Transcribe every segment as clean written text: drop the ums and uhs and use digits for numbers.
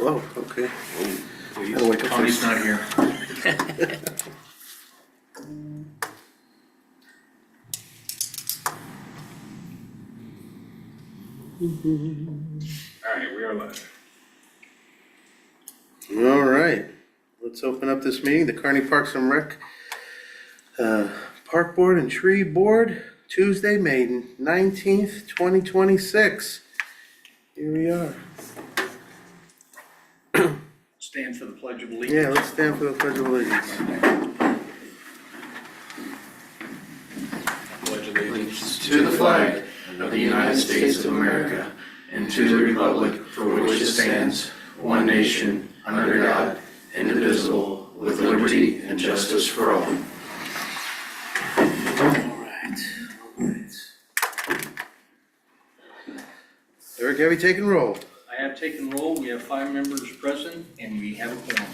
Oh, okay. Please. Gotta wake up Connie's first. not here. All right, we are live. All right, let's open up this meeting, the Kearney Parks and Rec Park Board and Tree Board, Tuesday, May 19th, 2026. Here we are. Stand for the Pledge of Allegiance. Yeah, let's stand for the Pledge of Allegiance. Pledge allegiance To the flag of the United States of America and to the republic for which it stands, one nation, under God, indivisible, with liberty and justice for all. All right. Eric, have you taken roll? I have taken roll. We have 5 members present and we have a quorum.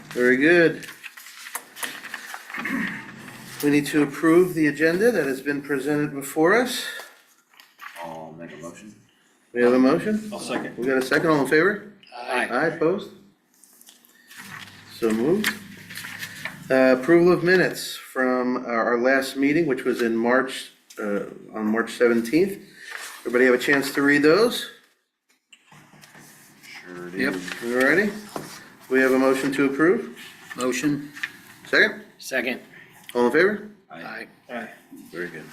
Very good. We need to approve the agenda that has been presented before us. I'll make a motion. We have a motion? I'll second. We got a second, all in favor? Aye. Aye, opposed? So moved. Approval of minutes from our last meeting, which was in March, on March 17th. Everybody have a chance to read those? Sure do. Yep. You ready? We have a motion to approve? Motion. Second? Second. All in favor? Aye. Very good.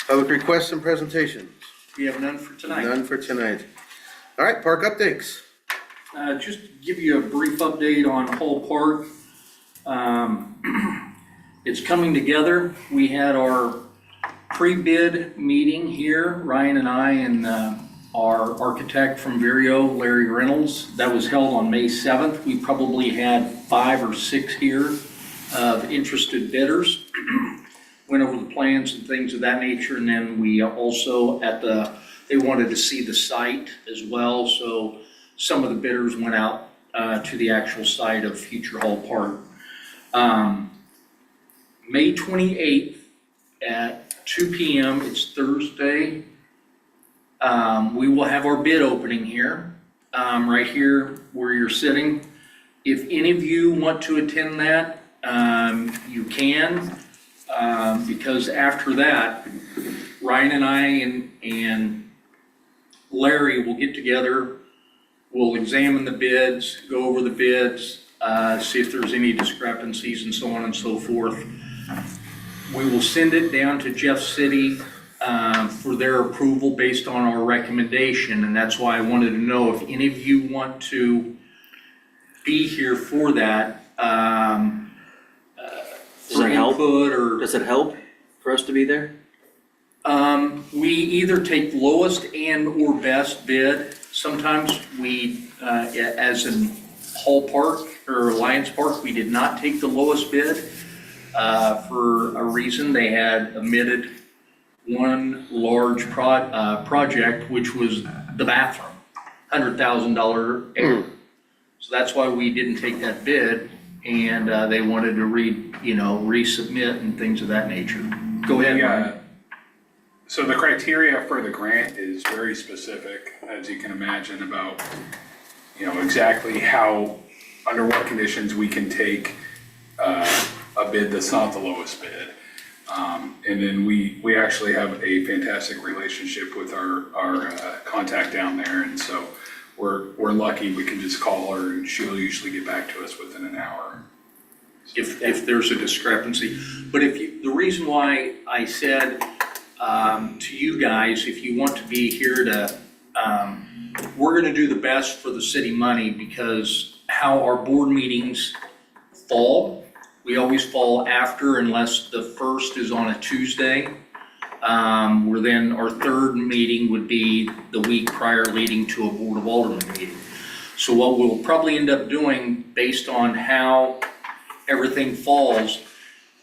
Public requests and presentations? We have none for tonight. None for tonight. All right, park updates. Just to give you a brief update on Hall Park. It's coming together. We had our pre-bid meeting here, Ryan and I and our architect from Vireo, Larry Reynolds. That was held on May 7th. We probably had 5 or 6 here of interested bidders. Went over the plans and things of that nature, and then we also they wanted to see the site as well, so some of the bidders went out to the actual site of future Hall Park. May 28th at 2 p.m., it's Thursday, we will have our bid opening here, right here where you're sitting. If any of you want to attend that, you can. Because after that, Ryan and I and Larry will get together, we'll examine the bids, go over the bids, see if there's any discrepancies and so on and so forth. We will send it down to Jeff City for their approval based on our recommendation, and that's why I wanted to know if any of you want to be here for that. Does it help? Input or Does it help for us to be there? we either take lowest and or best bid. Sometimes we, as in Hall Park or Alliance Park, we did not take the lowest bid for a reason. They had omitted one large project, which was the bathroom, $100,000 error. So that's why we didn't take that bid, and they wanted to resubmit and things of that nature. Go ahead, Ryan. So the criteria for the grant is very specific, as you can imagine, about, exactly how, under what conditions we can take a bid that's not the lowest bid. And then we actually have a fantastic relationship with our contact down there, and so we're lucky we can just call her and she'll usually get back to us within an hour. If there's a discrepancy. But the reason why I said to you guys, if you want to be here we're gonna do the best for the city money, because how our board meetings fall, we always fall after unless the first is on a Tuesday. Where then our third meeting would be the week prior leading to a Board of Aldermen meeting. So what we'll probably end up doing, based on how everything falls,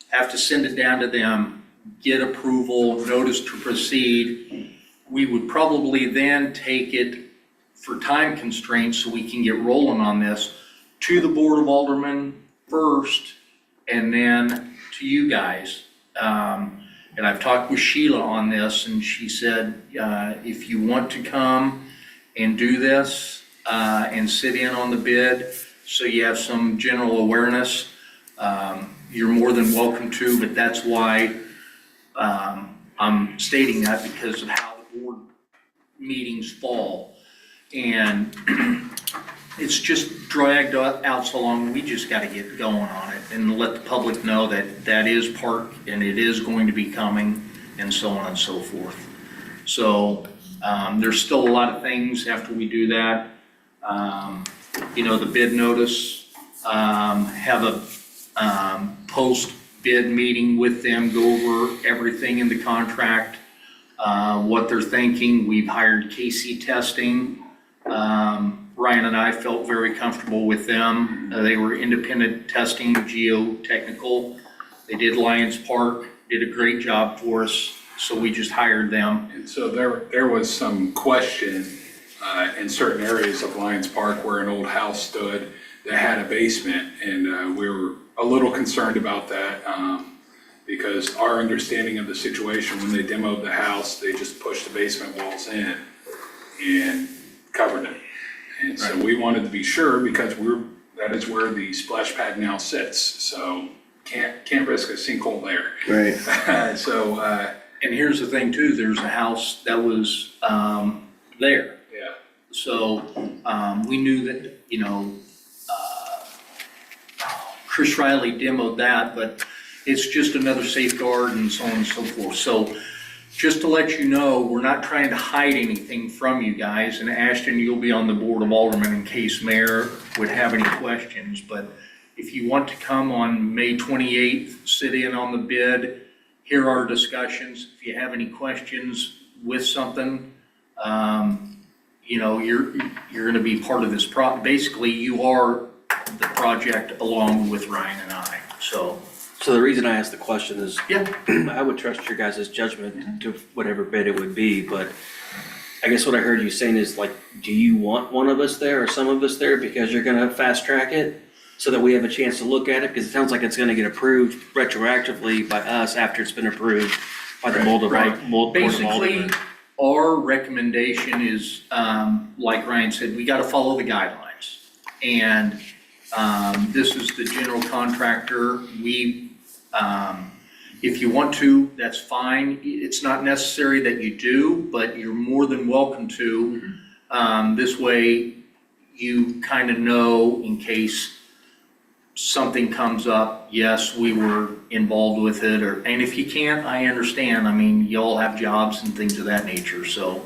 have to send it down to them, get approval, notice to proceed. We would probably then take it for time constraints so we can get rolling on this to the Board of Aldermen first, and then to you guys. And I've talked with Sheila on this, and she said, if you want to come and do this, and sit in on the bid, so you have some general awareness. You're more than welcome to, but that's why I'm stating that, because of how the board meetings fall. And it's just dragged out so long, we just gotta get going on it and let the public know that that is part and it is going to be coming, and so on and so forth. So, there's still a lot of things after we do that. The bid notice, have a, post-bid meeting with them, go over everything in the contract, what they're thinking. We've hired KC Testing. Ryan and I felt very comfortable with them. They were independent testing, geotechnical. They did Lions Park, did a great job for us, so we just hired them. And so there was some question in certain areas of Lions Park where an old house stood that had a basement, and we were a little concerned about that because our understanding of the situation, when they demoed the house, they just pushed the basement walls in and covered it. And so we wanted to be sure, because that is where the splash pad now sits, so can't risk a sinkhole there. Right. So And here's the thing too, there's a house that was there. yeah. So we knew that, Chris Riley demoed that, but it's just another safeguard and so on and so forth. So just to let you know, we're not trying to hide anything from you guys. And Ashton, you'll be on the Board of Aldermen in case Mayor would have any questions. But if you want to come on May 28th, sit in on the bid, hear our discussions. If you have any questions with something, you're going to be part of this basically, you are the project along with Ryan and I. So the reason I asked the question is, yeah, I would trust your guys' judgment to whatever bid it would be, but I guess what I heard you saying is, like, do you want one of us there or some of us there because you're gonna fast track it so that we have a chance to look at it? Because it sounds like it's gonna get approved retroactively by us after it's been approved by the Board of Aldermen. basically, our recommendation is, like Ryan said, we got to follow the guidelines. And this is the general contractor. If you want to, that's fine. It's not necessary that you do, but you're more than welcome to. This way, you kind of know in case something comes up, yes, we were involved with it, and if you can't, I understand. I mean, you all have jobs and things of that nature, so.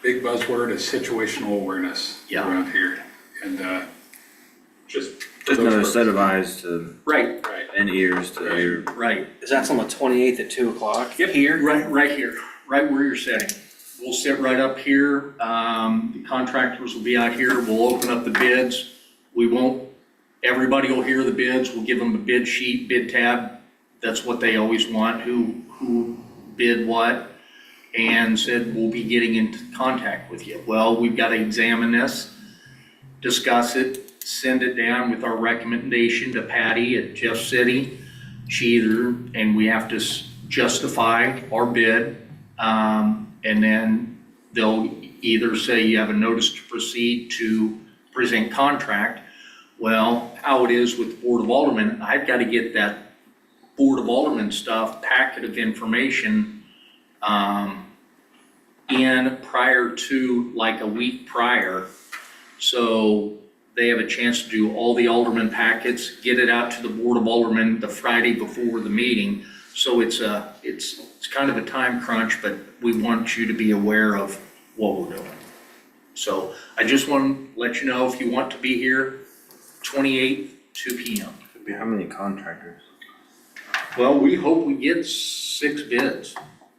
Big buzzword is situational awareness Yeah. around here, and just. Just another set of eyes to, Right, Right. and ears to hear. right. Is that on the 28th at 2:00? Yep, Here? right here, right where you're sitting. We'll sit right up here. The contractors will be out here. We'll open up the bids. Everybody will hear the bids. We'll give them a bid sheet, bid tab. That's what they always want, who bid what, and said, we'll be getting into contact with you. Well, we've got to examine this, discuss it, send it down with our recommendation to Patty at Jeff City. And we have to justify our bid. And then they'll either say you have a notice to proceed to present contract. Well, how it is with the Board of Aldermen, I've got to get that Board of Aldermen stuff, packet of information, in prior to, like a week prior. So they have a chance to do all the alderman packets, get it out to the Board of Aldermen the Friday before the meeting. So it's kind of a time crunch, but we want you to be aware of what we're doing. So I just want to let you know, if you want to be here, 28th, 2 p.m. How many contractors? Well, we hope we get 6 bids.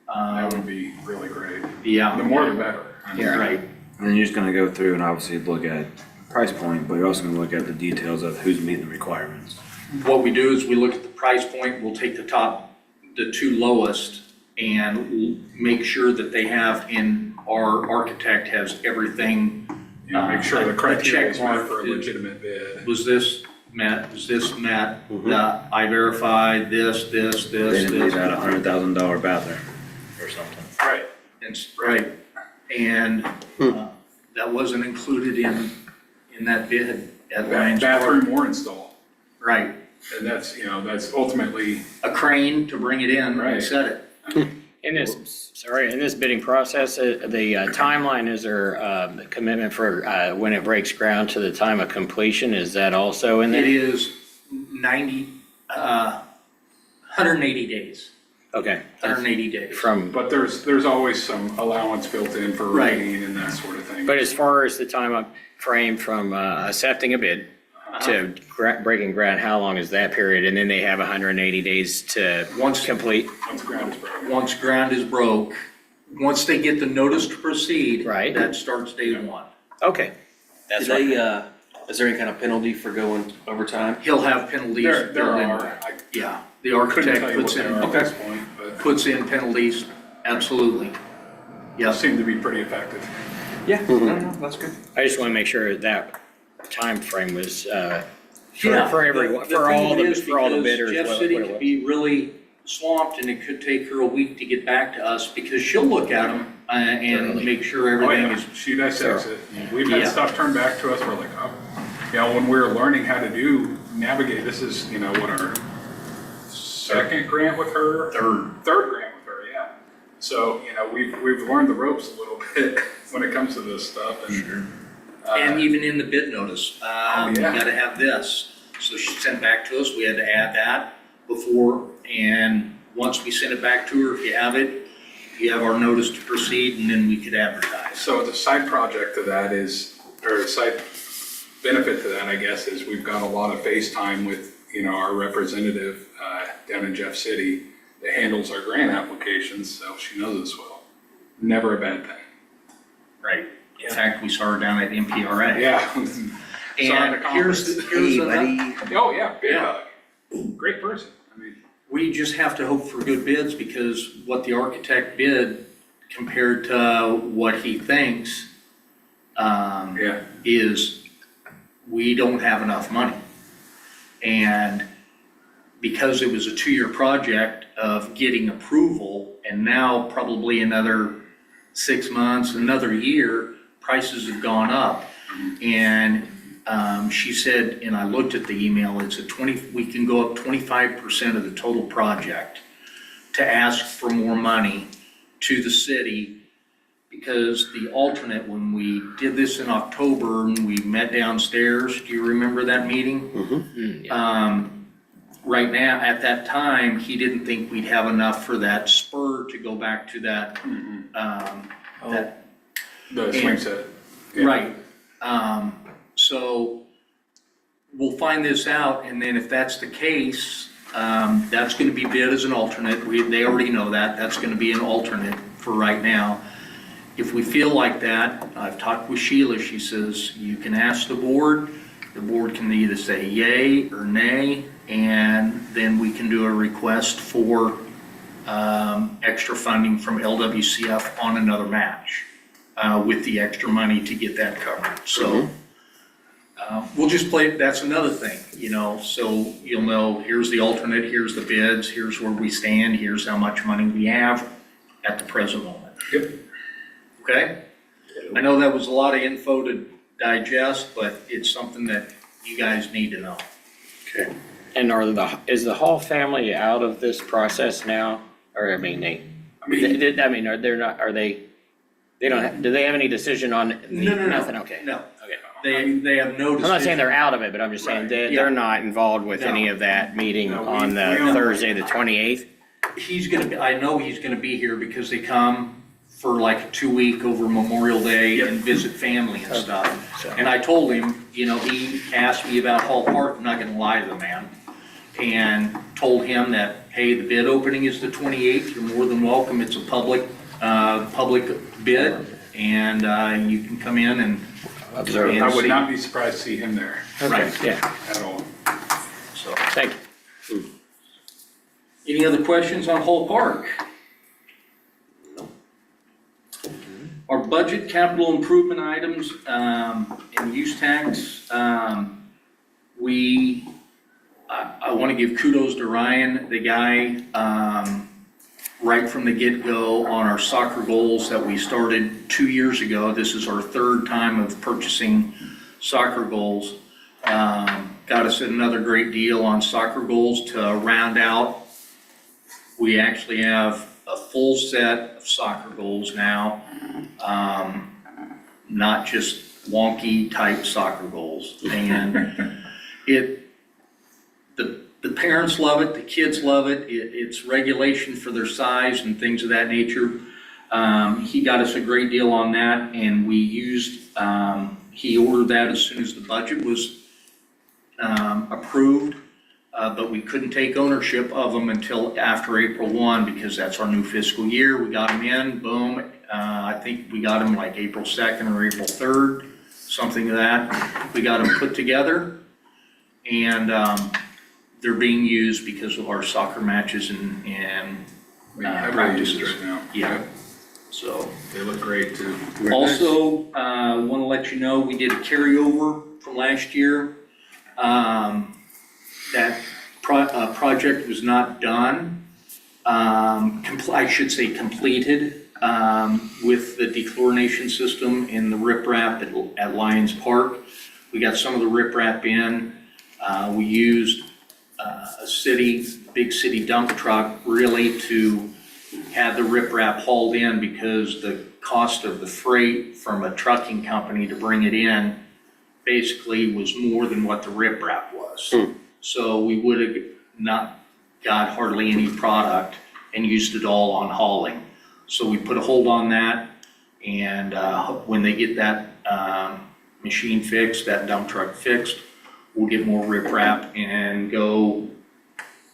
That would be really great. Yeah. The more the better. Yeah, right. And then you're just gonna go through and obviously look at price point, but you're also gonna look at the details of who's meeting the requirements. What we do is we look at the price point, we'll take the 2 lowest, and we'll make sure that they have our architect has everything. Make sure the criteria is check mark met for a legitimate bid. Was this met? Was this met? I verified this. They didn't need that $100,000 bathroom or something. Right. Right. And that wasn't included in that bid at Lions Park. Bathroom or install. Right, And that's, you know, that's ultimately, a crane to bring it in and Right. set it. In this bidding process, the timeline, is there a commitment for when it breaks ground to the time of completion? Is that also in It there? is 180 days, Okay. 180 days. From, but there's always some allowance built in for Right. rain and that sort of thing. but as far as the time of frame from accepting a bid to breaking ground, how long is that period? And then they have 180 days to Once complete? Once the ground is broken. Once ground is broke, once they get the notice to proceed. Right. That starts day one. Okay. Do That's they, what, is there any kind of penalty for going overtime? He'll have penalties. There built in. are, I Yeah, the couldn't architect tell you what puts they in, are at this point, but puts in penalties, absolutely. they Yes, seem to be pretty effective. Yeah, no, that's good. I just want to make sure that time frame was, Yeah, for everyone, for all the bidders. Jeff what City it could was. be really swamped and it could take her a week to get back to us because she'll look at them and make sure Oh, everything yeah, is, she dissects it. We've Yeah. had stuff turned back to us, we're like, oh, you know, when we were learning how to navigate, this is, you know, what, our second grant with her? Third grant with her, yeah. So, you know, we've learned the ropes a little bit when it comes to this stuff and. and even in the bid notice, you yeah. gotta have this. So she sent back to us, we had to add that before, and once we sent it back to her, if you have it, you have our notice to proceed and then we could advertise. So the side project to that is, or a side benefit to that, I guess, is we've got a lot of FaceTime with, you know, our representative down in Jeff City that handles our grant applications, so she knows us well. Never a bad thing. Right. In fact, we saw her down at MPRA. Yeah. Saw her at And a here's, conference. here's Hey, another, buddy. Oh, yeah, big Yeah. hug. Great person. I mean, we just have to hope for good bids because what the architect bid compared to what he thinks, yeah. is we don't have enough money. And because it was a 2-year project of getting approval and now probably another 6 months, another year, prices have gone up. And she said, and I looked at the email, it's we can go up 25% of the total project to ask for more money to the city. Because the alternate, when we did this in October and we met downstairs, do you remember that meeting? Right now, at that time, he didn't think we'd have enough for that spur to go back to that, that, The swing set. Yeah. right. So we'll find this out, and then if that's the case, that's gonna be bid as an alternate. They already know that. That's gonna be an alternate for right now. If we feel like that, I've talked with Sheila, she says, you can ask the board can either say yay or nay, and then we can do a request for extra funding from LWCF on another match with the extra money to get that covered. So we'll just play, that's another thing, you know, so you'll know, here's the alternate, here's the bids, here's where we stand, here's how much money we have at the present moment. Yep. Okay? I know that was a lot of info to digest, but it's something that you guys need to know. Okay. and is the Hall family out of this process now? Or, I mean, they're not, they don't, do they have any decision on nothing? Okay. No, Okay. they have no decision. I'm not saying they're out of it, but I'm just saying Right, yeah. they're not involved with any of that meeting No, on we the don't. Thursday, the 28th? He's gonna be, I know he's gonna be here because they come for like a 2-week over Memorial Day and visit family and stuff. So- And I told him, you know, he asked me about Hall Park, I'm not gonna lie to the man. And told him that, hey, the bid opening is the 28th, you're more than welcome, it's a public bid. And you can come in and Observe. and I would see. not be surprised to see him there Right, Yeah, at all. so. thank you. Any other questions on Hall Park? Our budget capital improvement items, and use tax, I want to give kudos to Ryan, the guy, right from the get-go on our soccer goals that we started 2 years ago. This is our third time of purchasing soccer goals. Got us another great deal on soccer goals to round out. We actually have a full set of soccer goals now, not just wonky type soccer goals. And the parents love it, the kids love it. It's regulation for their size and things of that nature. He got us a great deal on that, and we used, he ordered that as soon as the budget was approved, but we couldn't take ownership of them until after April 1 because that's our new fiscal year. We got them in, boom. I think we got them like April 2nd or April 3rd, something of that. We got them put together, and they're being used because of our soccer matches and We have practices. used right now. Yeah, so. They look great too. Also, want to let you know, we did a carryover from last year. That project was not done, I should say completed, with the dechlorination system in the riprap at Lions Park. We got some of the riprap in. We used a big city dump truck really to have the riprap hauled in because the cost of the freight from a trucking company to bring it in basically was more than what the riprap was. So we would have not got hardly any product and used it all on hauling. So we put a hold on that, and when they get that machine fixed, that dump truck fixed, we'll get more riprap and go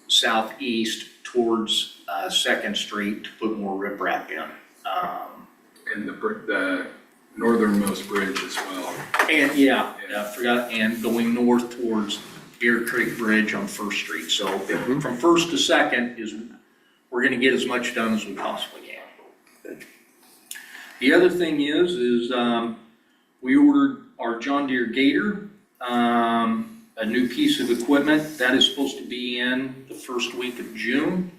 southeast towards 2nd Street to put more riprap in. And the northernmost bridge as well. And I forgot, and going north towards Bear Creek Bridge on 1st Street. So from 1st to 2nd we're gonna get as much done as we possibly can. The other thing is we ordered our John Deere Gator, a new piece of equipment that is supposed to be in the first week of June.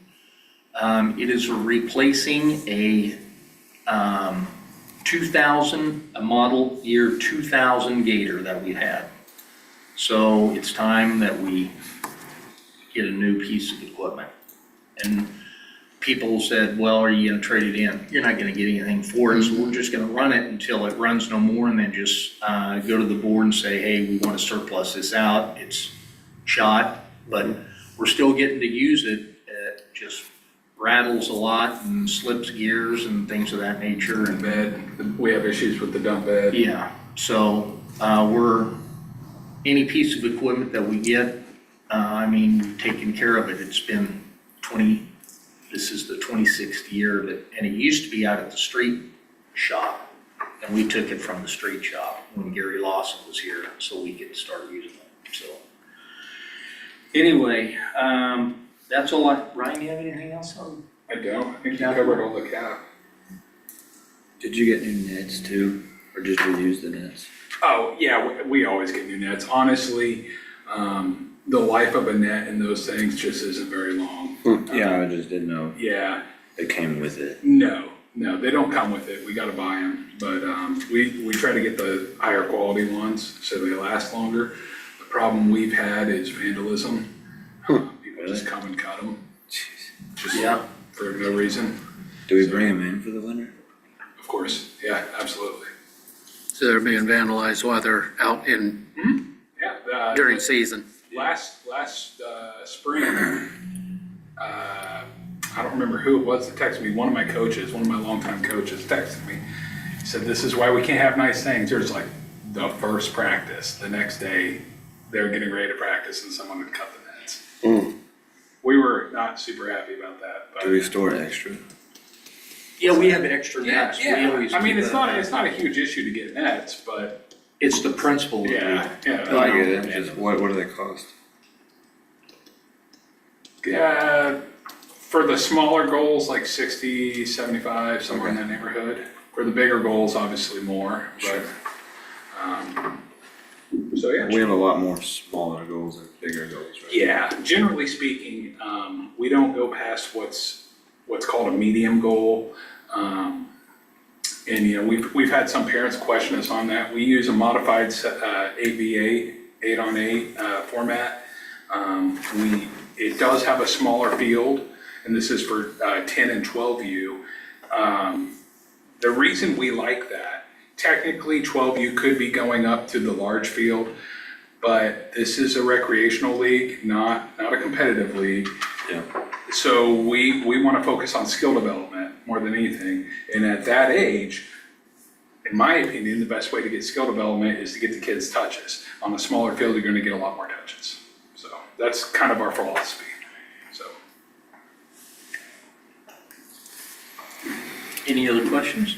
It is replacing a 2000, a model year 2000 Gator that we had. So it's time that we get a new piece of equipment. And people said, well, are you gonna trade it in? You're not gonna get anything for it, so we're just gonna run it until it runs no more and then just go to the board and say, hey, we wanna surplus this out. It's shot, but we're still getting to use it. It just rattles a lot and slips gears and things of that nature. And bed, we have issues with the dump bed. Yeah, so any piece of equipment that we get, we've taken care of it. It's been this is the 26th year and it used to be out at the street shop. And we took it from the street shop when Gary Lawson was here, so we could start using it, so. Anyway, that's all Ryan, you have anything else on? I don't, I think you covered all the cap. Did you get new nets too, or just reuse the nets? Oh, yeah, we always get new nets. Honestly, the life of a net in those things just isn't very long. Yeah, I just didn't know Yeah, it came with it. no, they don't come with it. We gotta buy them. But we try to get the higher quality ones so they last longer. The problem we've had is vandalism. People just come and cut them. Just for no reason. Do we bring them in for the winter? Of course, yeah, absolutely. So they're being vandalized while they're out in, Yeah. during season. Last spring, I don't remember who it was that texted me. One of my longtime coaches texted me. He said, "This is why we can't have nice things." There's like the first practice. The next day, they're getting ready to practice, and someone had cut the nets. We were not super happy about that. But Do we store extra? Yeah, we have extra nets. We yeah. always I mean, do it's that. not a huge issue to get nets, but It's the principle of it. yeah. I get it, just what do they cost? For the smaller goals, like 60, 75, somewhere in that neighborhood. For the bigger goals, obviously more, but, so yeah. We have a lot more smaller goals than bigger goals, right? Yeah, generally speaking, we don't go past what's called a medium goal. And, you know, we've had some parents question us on that. We use a modified ABA 8-on-8 format. It does have a smaller field, and this is for 10 and 12U. The reason we like that, technically 12U could be going up to the large field, but this is a recreational league, not a competitive league. Yeah. So we want to focus on skill development more than anything. And at that age, in my opinion, the best way to get skill development is to get the kids touches. On a smaller field, you're going to get a lot more touches. So that's kind of our philosophy. So. Any other questions?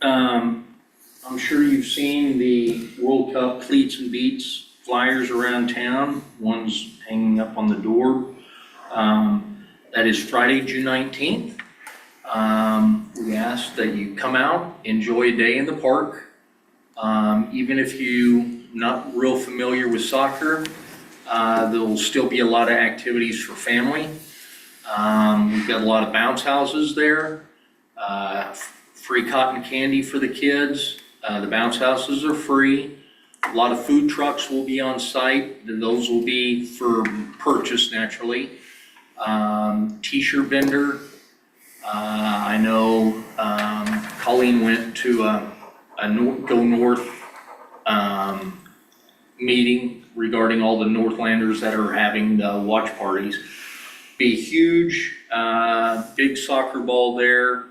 I'm sure you've seen the World Cup cleats and beats flyers around town. One's hanging up on the door. That is Friday, June 19th. We ask that you come out, enjoy a day in the park. Even if you're not real familiar with soccer, there will still be a lot of activities for family. We've got a lot of bounce houses there, free cotton candy for the kids. The bounce houses are free. A lot of food trucks will be on site. Those will be for purchase naturally. T-shirt vendor. I know Colleen went to a Go North meeting regarding all the Northlanders that are having the watch parties. Be huge, big soccer ball there,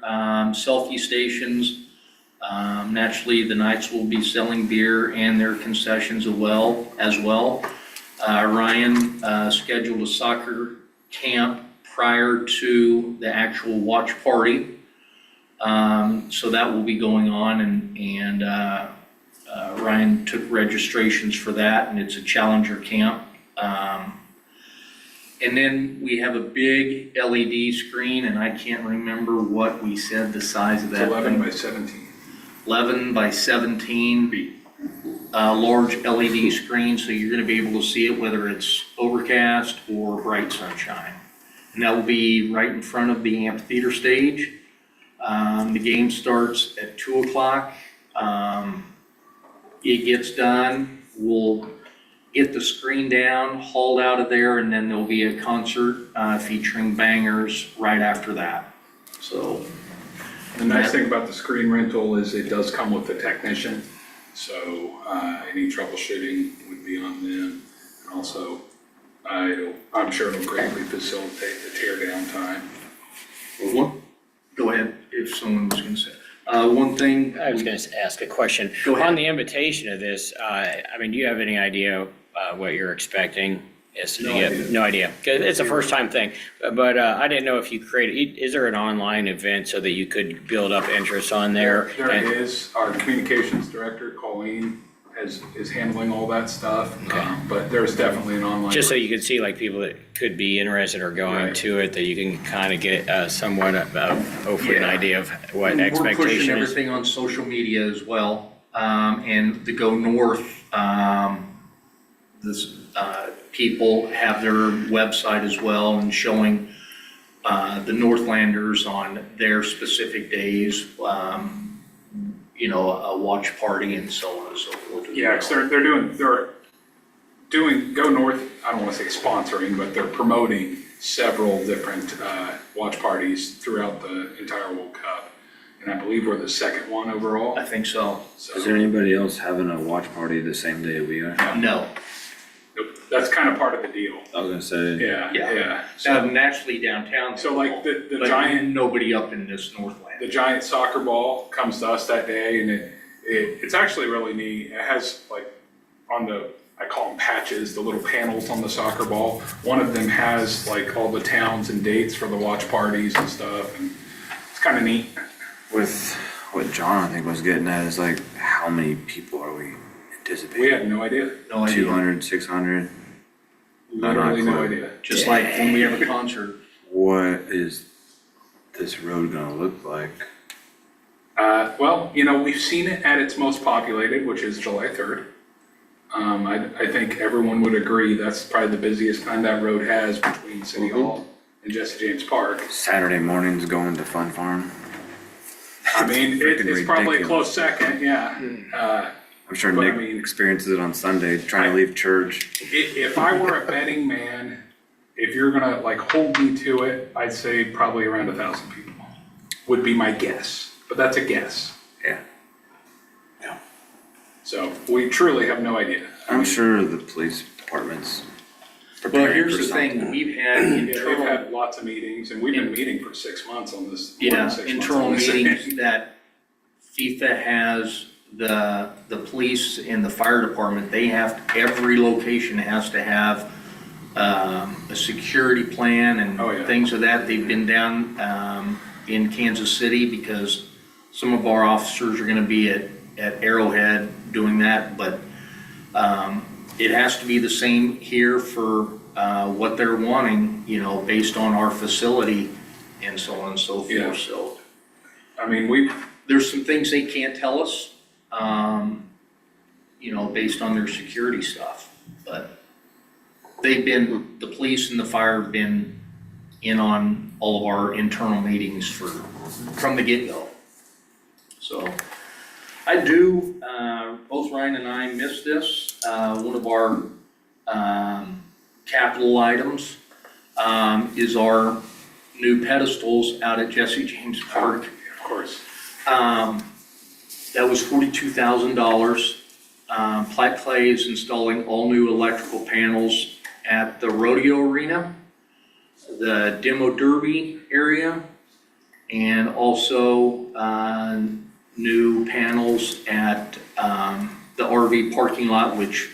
selfie stations. Naturally, the Knights will be selling beer and their concessions as well. Ryan scheduled a soccer camp prior to the actual watch party. So that will be going on, and Ryan took registrations for that, and it's a Challenger camp. And then we have a big LED screen, and I can't remember what we said the size of that It's 11 thing. by 17. 11 by 17, large LED screen, so you're gonna be able to see it whether it's overcast or bright sunshine. And that will be right in front of the amphitheater stage. The game starts at 2 o'clock. It gets done, we'll get the screen down, hauled out of there, and then there'll be a concert featuring bangers right after that. So. The nice thing about the screen rental is it does come with a technician, so any troubleshooting would be on them. And also, I'm sure it'll greatly facilitate the tear down time. Go ahead, if someone was gonna say. One thing. I was gonna ask a question. Go ahead. On the invitation of this, I mean, do you have any idea what you're expecting? Yes, No you have idea. no idea, 'cause it's a first time thing, but I didn't know if you created, is there an online event so that you could build up interest on there? There And- is, our communications director, Colleen, is handling all that stuff. Okay. But there's definitely an online. Just so you can see like people that could be interested or going Right. to it, that you can kind of get somewhat of, hopefully an Yeah. idea of what We're pushing expectation is. everything on social media as well, and the Go North, people have their website as well and showing the Northlanders on their specific days, a watch party and so on and so forth. Yeah, 'cause they're doing, Go North, I don't wanna say sponsoring, but they're promoting several different, watch parties throughout the entire World Cup. And I believe we're the second one overall, I think so. so. Is there anybody else having a watch party the same day we are? No, Nope, that's kind of part of the deal. I was gonna say, Yeah, Yeah. yeah. so naturally downtown. So like the but giant, nobody up in this Northland. the giant soccer ball comes to us that day, and it's actually really neat. It has like on the, I call them patches, the little panels on the soccer ball. One of them has like all the towns and dates for the watch parties and stuff, and it's kind of neat. with what John I think was getting at is like, how many people are we anticipating? We have no idea. No idea. 200, 600? Literally no clue. idea. Just like when we have a concert. What is this road gonna look like? Well, we've seen it at its most populated, which is July 3rd. I think everyone would agree that's probably the busiest time that road has between City Hall and Jesse James Park. Saturday mornings going to Fun Farm. I mean, it's probably a ridiculous. close second, yeah. I'm sure But I Nick mean- experiences it on Sunday, trying to leave church. If I were a betting man, if you're gonna like hold me to it, I'd say probably around 1,000 people would be my guess, but that's a guess. Yeah. So we truly have no idea. I'm sure the police department's Well, preparing here's for the thing, something. we've had Yeah, they've internal, had lots of meetings and we've been meeting for 6 months on this. more than yeah, 6 months internal on this. meetings that FIFA has, the police and the fire department, they have, every location has to have a security plan Oh, yeah. and things of that. They've been down in Kansas City because some of our officers are gonna be at Arrowhead doing that, but it has to be the same here for what they're wanting, you know, based on our facility and so on and so Yeah. forth, so. I mean, There's some things they can't tell us, you know, based on their security stuff, but the police and the fire have been in on all of our internal meetings from the get-go. So, I do, both Ryan and I missed this, one of our, capital items, is our new pedestals out at Jesse James Park. of course, That was $42,000. Platte Clay is installing all new electrical panels at the rodeo arena, the demo derby area, and also, new panels at, the RV parking lot, which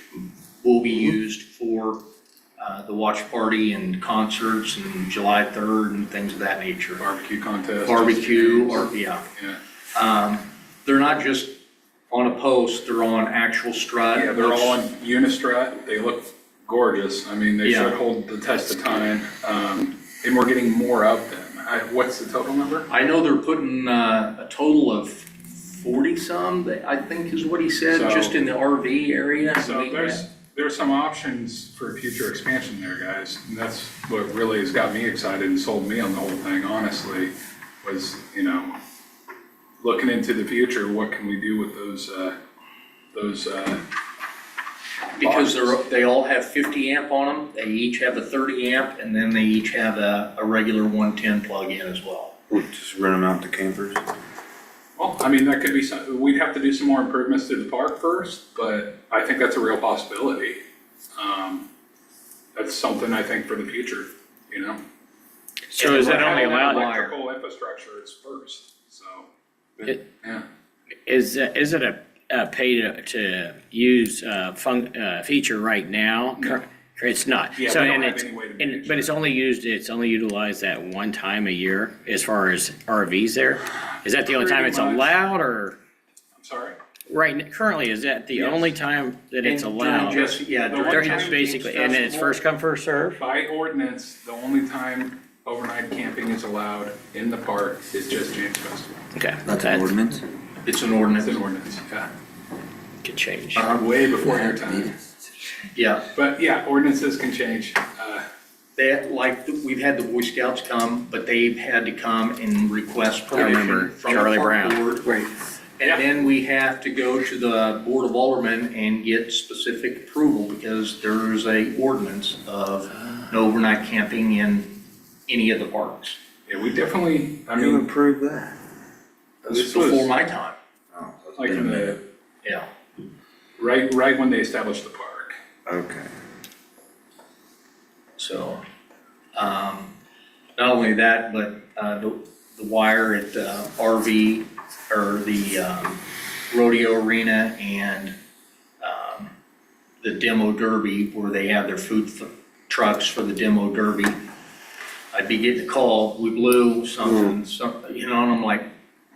will be used for, the watch party and concerts and July 3rd and things of that nature. barbecue contest. Barbecue, or, yeah. Yeah, They're not just on a post, they're on actual strut. yeah, they're all on Unistrut, they look gorgeous, I mean, they Yeah. should hold the test of time, and we're getting more of them. What's the total number? I know they're putting a total of 40 some, I think is what he said, So- just in the RV area. So there's some options for future expansion there, guys, and that's what really has got me excited and sold me on the whole thing, honestly, was, you know, looking into the future, what can we do with those Because they all have 50 amp on them, they each have a 30 amp, and then they each have a regular 110 plug-in as well. We'll just run them out to campers. Well, I mean, that could be some, we'd have to do some more improvements to the park first, but I think that's a real possibility. That's something I think for the future, you know? So is that only allowed, Electrical infrastructure is first, so, It- yeah. is it a pay to use feature right now? No. It's not. Yeah, So, we don't and have it's, any way to and, manage but it's that. only utilized that one time a year as far as RVs there? Is that the only time it's Pretty much. allowed, or, I'm sorry? currently, is that the Yes. only time that it's And during allowed? yeah, The during one During, time it's it basically, means and then it's festival. first come, first serve? By ordinance, the only time overnight camping is allowed in the park is just James Festival. Okay. That's an ordinance? It's an It's ordinance, an ordinance, yeah. Could change. Way before your time. yeah. But yeah, ordinances can change. We've had the Boy Scouts come, but they've had to come and request I remember permission from the Charlie park Brown. board. Right. And Yeah. then we have to go to the Board of Aldermen and get specific approval because there is a ordinance of no overnight camping in any of the parks. Yeah, we definitely, I Who mean, approved that? This This is before was- my time, Oh, it's like been a in the, minute. yeah. right when they established the park. Okay. So, not only that, but, the wire at the RV, or the, rodeo arena and, the demo derby, where they have their food trucks for the demo derby. I'd be getting a call, we blew something, you know, and I'm like,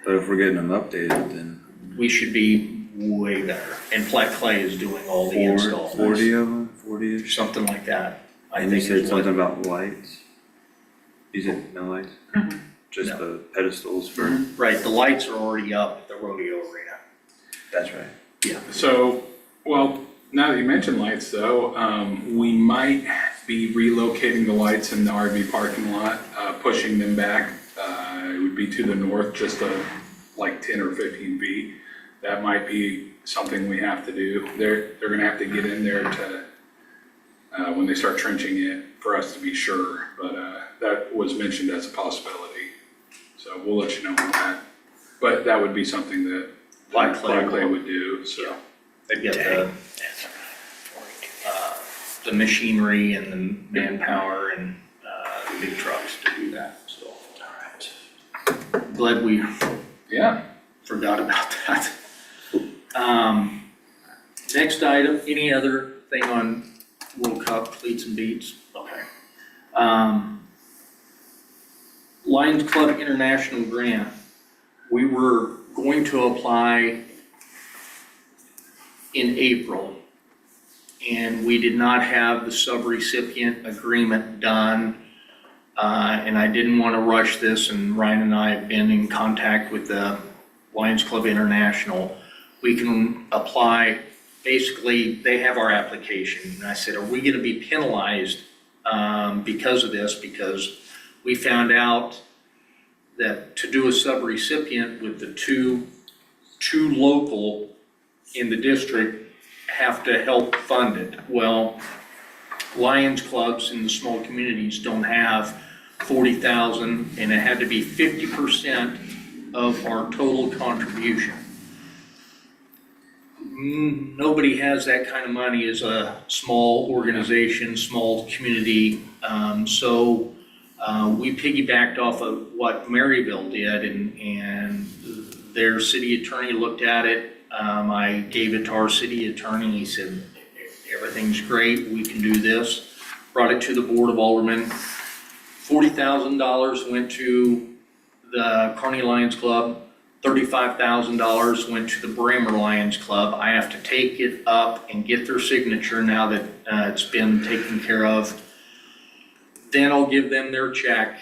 But if we're getting them updated, then we should be way better. And Platte Clay is doing all the installs. 40 of them, 40-ish? Something like that, I And you think said is what. something about lights? You said no lights? Just No. the pedestals for, Right, the lights are already up at the rodeo arena. that's right. So, well, Now that you mention lights though, we might be relocating the lights in the RV parking lot, pushing them back. It would be to the north, just like 10 or 15 feet. That might be something we have to do. They're gonna have to get in there to, when they start trenching it, for us to be sure. But that was mentioned as a possibility. So we'll let you know on that. But that would be something that Black Clay would do, so. They've got the machinery and the manpower and, the big trucks to do that, so. Alright. Glad we Yeah. forgot about that. Next item, any other thing on World Cup cleats and beats? Okay. Lions Club International Grant, we were going to apply in April, and we did not have the subrecipient agreement done. And I didn't want to rush this, and Ryan and I have been in contact with the Lions Club International. We can apply, basically, they have our application. And I said, are we gonna be penalized because of this? Because we found out that to do a subrecipient with the two local in the district have to help fund it. Well, Lions clubs in the small communities don't have 40,000, and it had to be 50% of our total contribution. Nobody has that kind of money as a small organization, small community. So we piggybacked off of what Maryville did, and their city attorney looked at it. I gave it to our city attorney. He said, everything's great, we can do this. Brought it to the Board of Aldermen. $40,000 went to the Kearney Lions Club. $35,000 went to the Bremer Lions Club. I have to take it up and get their signature now that it's been taken care of. Then I'll give them their check.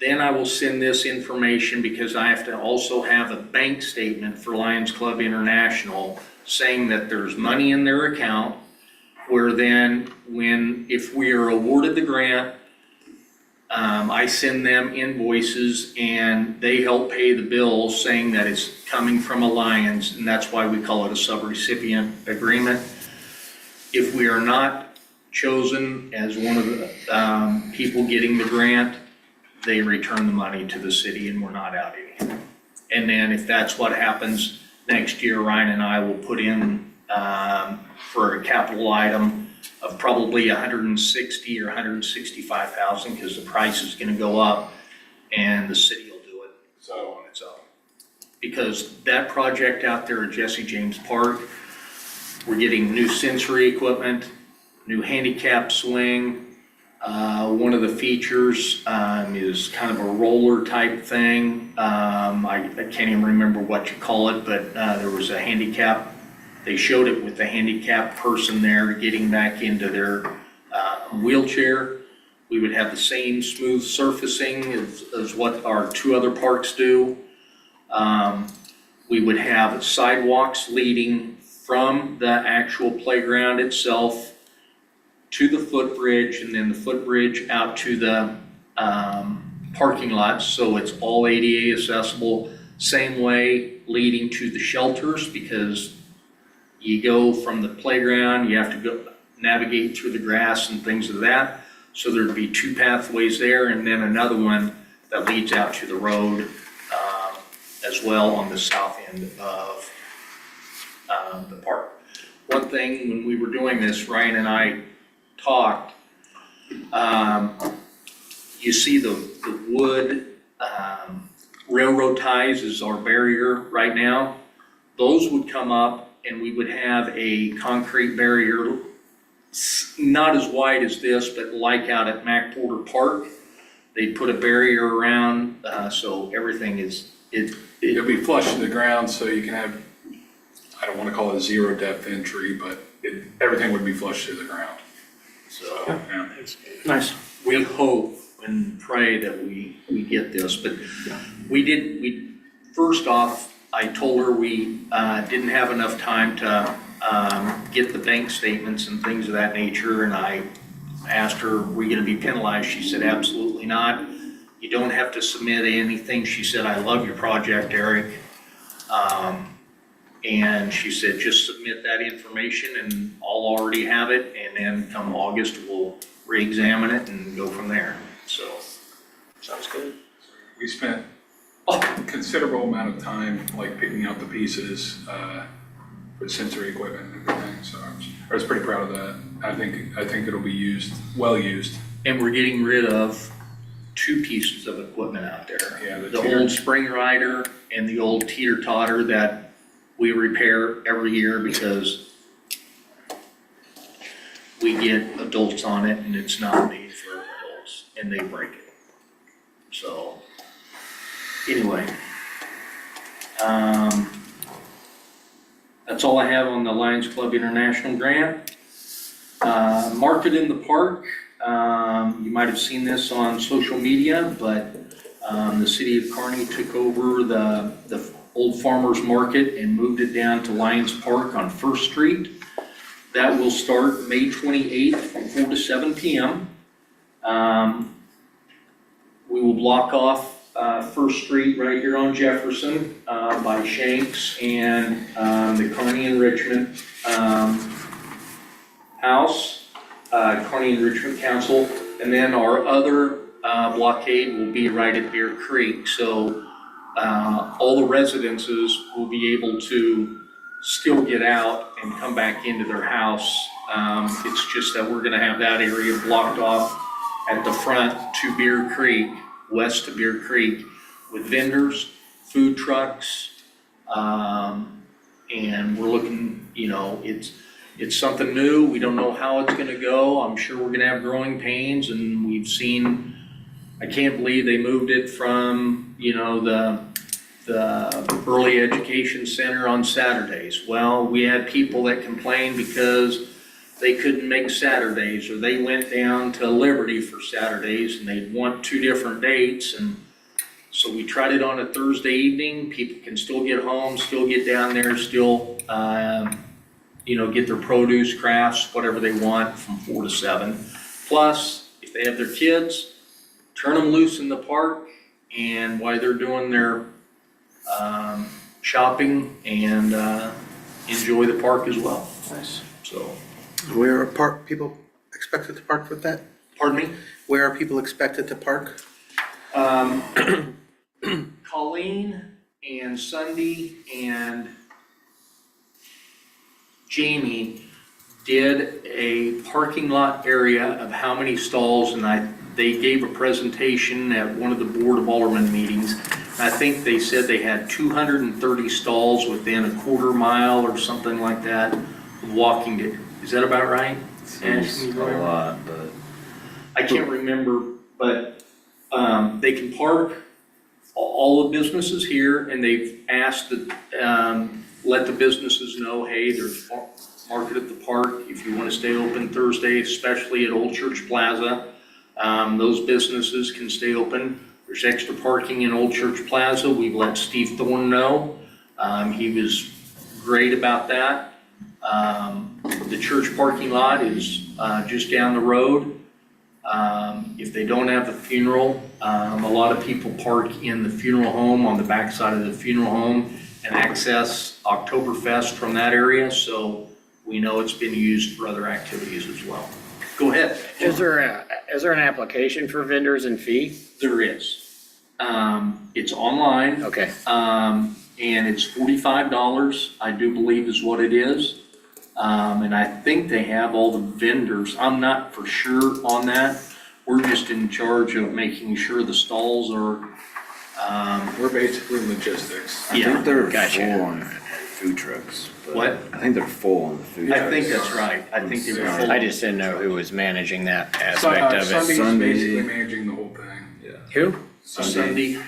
Then I will send this information, because I have to also have a bank statement for Lions Club International saying that there's money in their account, where then if we are awarded the grant, I send them invoices and they help pay the bills saying that it's coming from a Lions, and that's why we call it a subrecipient agreement. If we are not chosen as one of the people getting the grant, they return the money to the city and we're not out anything. And then if that's what happens next year, Ryan and I will put in for a capital item of probably 160 or 165,000, because the price is gonna go up and the city will do it so on its own. Because that project out there at Jesse James Park, we're getting new sensory equipment, new handicap swing. One of the features is kind of a roller type thing. I can't even remember what you call it, but there was a handicap. They showed it with the handicapped person there getting back into their wheelchair. We would have the same smooth surfacing as what our two other parks do. We would have sidewalks leading from the actual playground itself to the footbridge, and then the footbridge out to the parking lots, so it's all ADA accessible. Same way leading to the shelters, because you go from the playground, you have to go navigate through the grass and things of that. So there'd be two pathways there, and then another one that leads out to the road as well on the south end of the park. One thing, when we were doing this, Ryan and I talked, you see the wood railroad ties is our barrier right now. Those would come up and we would have a concrete barrier, not as wide as this, but like out at Mac Porter Park. They put a barrier around, so everything It'll be flush to the ground, so you can have, I don't wanna call it a zero depth entry, but everything would be flush to the ground. So, yeah. Nice. We hope and pray that we get this, but first off, I told her we didn't have enough time to get the bank statements and things of that nature, and I asked her, "Are we gonna be penalized?" She said, "Absolutely not. You don't have to submit anything." She said, "I love your project, Eric." And she said, "Just submit that information and I'll already have it, and then come August, we'll re-examine it and go from there." So, Sounds good. We spent a considerable amount of time, like picking out the pieces, for the sensory equipment and everything, so I was pretty proud of that. I think it'll be well used. and we're getting rid of 2 pieces of equipment out there. Yeah, the The teeter- old spring rider and the old teeter-totter that we repair every year because we get adults on it and it's not made for adults and they break it. So, anyway. That's all I have on the Lions Club International grant. Market in the Park, you might have seen this on social media, but the city of Kearney took over the old farmers market and moved it down to Lions Park on First Street. That will start May 28th from 4 to 7 p.m. We will block off First Street right here on Jefferson by Shanks and the Kearney and Richmond House, Kearney and Richmond Council, and then our other blockade will be right at Bear Creek. So all the residences will be able to still get out and come back into their house. It's just that we're gonna have that area blocked off at the front to Bear Creek, west to Bear Creek, with vendors, food trucks, and we're looking, it's something new. We don't know how it's gonna go. I'm sure we're gonna have growing pains, and we've seen, I can't believe they moved it from, the early education center on Saturdays. Well, we had people that complained because they couldn't make Saturdays, or they went down to Liberty for Saturdays and they'd want 2 different dates. And so we tried it on a Thursday evening. People can still get home, still get down there, still, get their produce, crafts, whatever they want from 4 to 7. Plus, if they have their kids, turn them loose in the park, and while they're doing their shopping, and enjoy the park as well. Nice. So, Where are people expected to park with that? pardon me? Where are people expected to park? Colleen and Sunday and Jamie did a parking lot area of how many stalls, and they gave a presentation at one of the Board of Aldermen meetings. I think they said they had 230 stalls within a quarter mile or something like that, walking to, is that about right? Seems a lot, but I can't remember, but they can park all the businesses here, and they've asked that, let the businesses know, hey, there's market at the park. If you want to stay open Thursday, especially at Old Church Plaza, those businesses can stay open. There's extra parking in Old Church Plaza. We've let Steve Thorne know. He was great about that. The church parking lot is just down the road. If they don't have a funeral, a lot of people park in the funeral home, on the backside of the funeral home, and access Oktoberfest from that area. So we know it's been used for other activities as well. Go ahead. Is there an application for vendors and fee? There is. It's online. Okay. And it's $45, I do believe is what it is. And I think they have all the vendors. I'm not for sure on that. We're just in charge of making sure the stalls are, We're basically logistics. I think they're Gotcha. full on food trucks. but What? I think they're full on the food trucks. I think that's right. I think they were full. I just didn't know who was managing that aspect of it. Sunday's Sunday. basically managing the whole thing. Who? Sunday.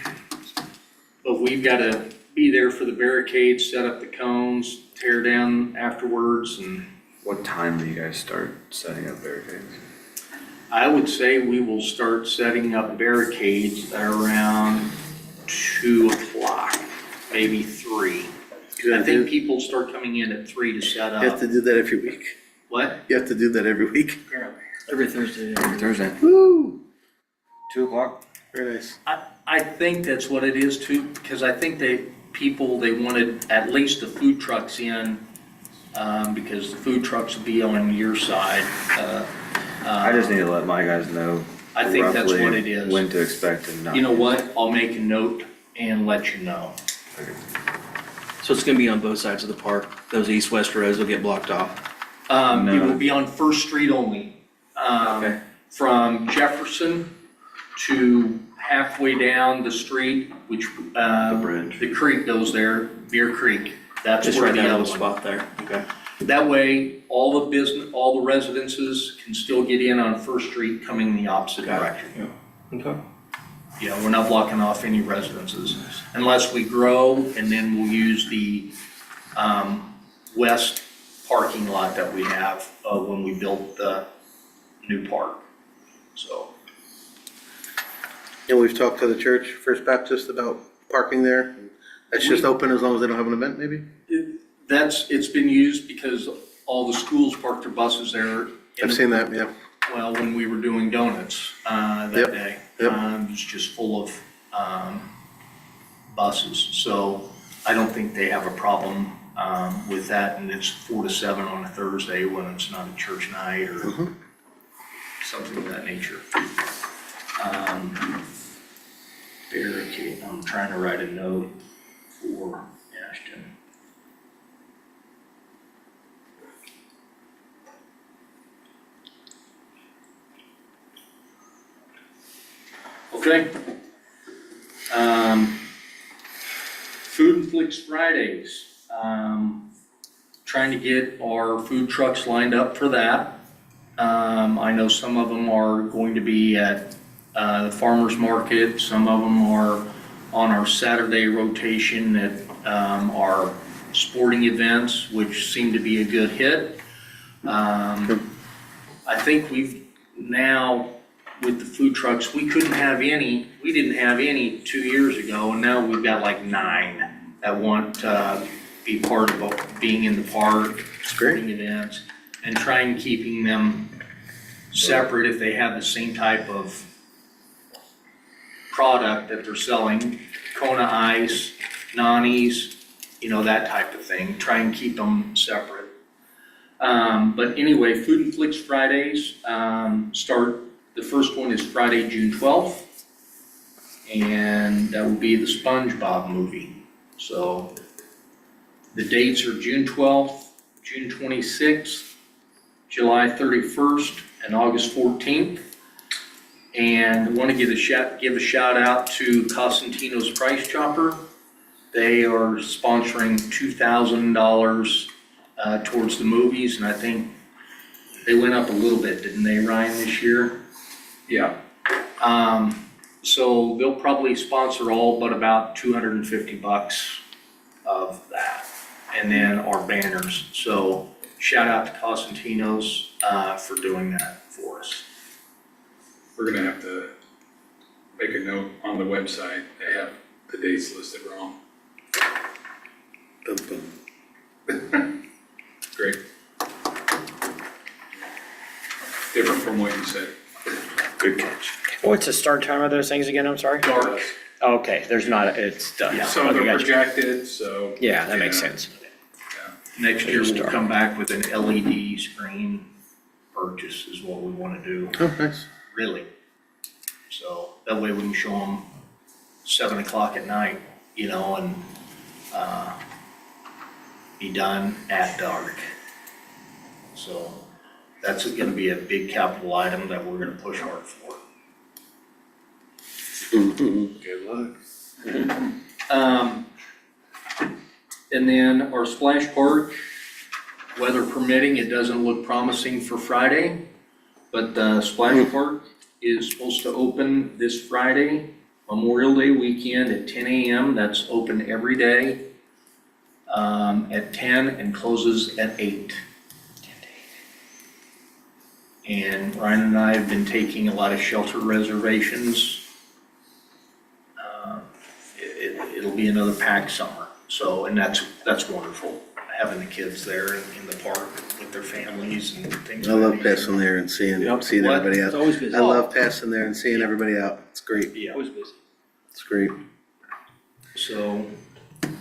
But we've got to be there for the barricades, set up the cones, tear down afterwards, and What time do you guys start setting up barricades? I would say we will start setting up barricades at around 2 o'clock, maybe 3. You I gotta think do- people start coming in at 3 to set You have up. to do that every week. What? You have to do that every week. Apparently. Every Thursday. Thursday, Woo! 2:00. Very nice. I think that's what it is too, because I think they wanted at least the food trucks in, because the food trucks will be on your side. I just need to let my guys know I think that's roughly what it is. when to expect and not. You know what? I'll make a note and let you know. So it's gonna be on both sides of the park. Those east-west roads will get blocked off. It No. will be on First Street only. Okay. From Jefferson to halfway down the street, which, The bridge. the creek goes there, Beer Creek. That's Just where right the that other little one. spot there. Okay. That way, all the residences can still get in on First Street coming the opposite direction. Okay. Yeah, we're not blocking off any residences unless we grow, and then we'll use the, west parking lot that we have, when we built the new park, so. And we've talked to the church, First Baptist, about parking there. That's just open as long as they don't have an event, maybe? It's been used because all the schools park their buses there. I've seen that, yeah. Well, when we were doing donuts, that Yep, day. yep. It was just full of, buses, so I don't think they have a problem, with that, and it's 4 to 7 on a Thursday when it's not a church night or something of that nature. Barricade, I'm trying to write a note for Ashton. Okay. Food and Flicks Fridays. Trying to get our food trucks lined up for that. I know some of them are going to be at the farmer's market. Some of them are on our Saturday rotation at our sporting events, which seem to be a good hit. I think we've now, with the food trucks, we didn't have any 2 years ago, and now we've got like 9 that want to be part of being in the park, sporting events, and trying keeping them separate if they have the same type of product that they're selling, Kona Ice, Nani's, that type of thing, try and keep them separate. But anyway, Food and Flicks Fridays the first one is Friday, June 12th, and that will be the SpongeBob movie. So the dates are June 12th, June 26th, July 31st, and August 14th. And I want to give a shout out to Cosentino's Price Chopper. They are sponsoring $2,000 towards the movies, and I think they went up a little bit, didn't they, Ryan, this year? Yeah, So they'll probably sponsor all but about $250 of that, and then our banners. So shout out to Cosentino's for doing that for us. we're gonna have to make a note on the website. They have the dates listed wrong. Boom, boom. Great. Different from what you said. Good catch. What's the start time of those things again? I'm sorry? Dark. Okay, there's not, it's done. Yeah. So Okay, they're gotcha. projected, so. Yeah, that makes yeah. sense. Next year, we'll Dark. come back with an LED screen purchase is what we want to do, Oh, nice. really. So that way we can show them 7 o'clock at night, and be done at dark. So that's gonna be a big capital item that we're gonna push hard for. Good luck. And then our splash park, weather permitting, it doesn't look promising for Friday, but the splash park is supposed to open this Friday, Memorial Day weekend at 10 a.m. That's open every day at 10 and closes at 8. And Ryan and I have been taking a lot of shelter reservations. It'll be another packed summer, So, and that's wonderful, having the kids there in the park with their families and things. I love passing there and seeing Yep. everybody It's out. always busy. I love passing there and seeing everybody out. It's great. Yeah, Always busy. It's great. so,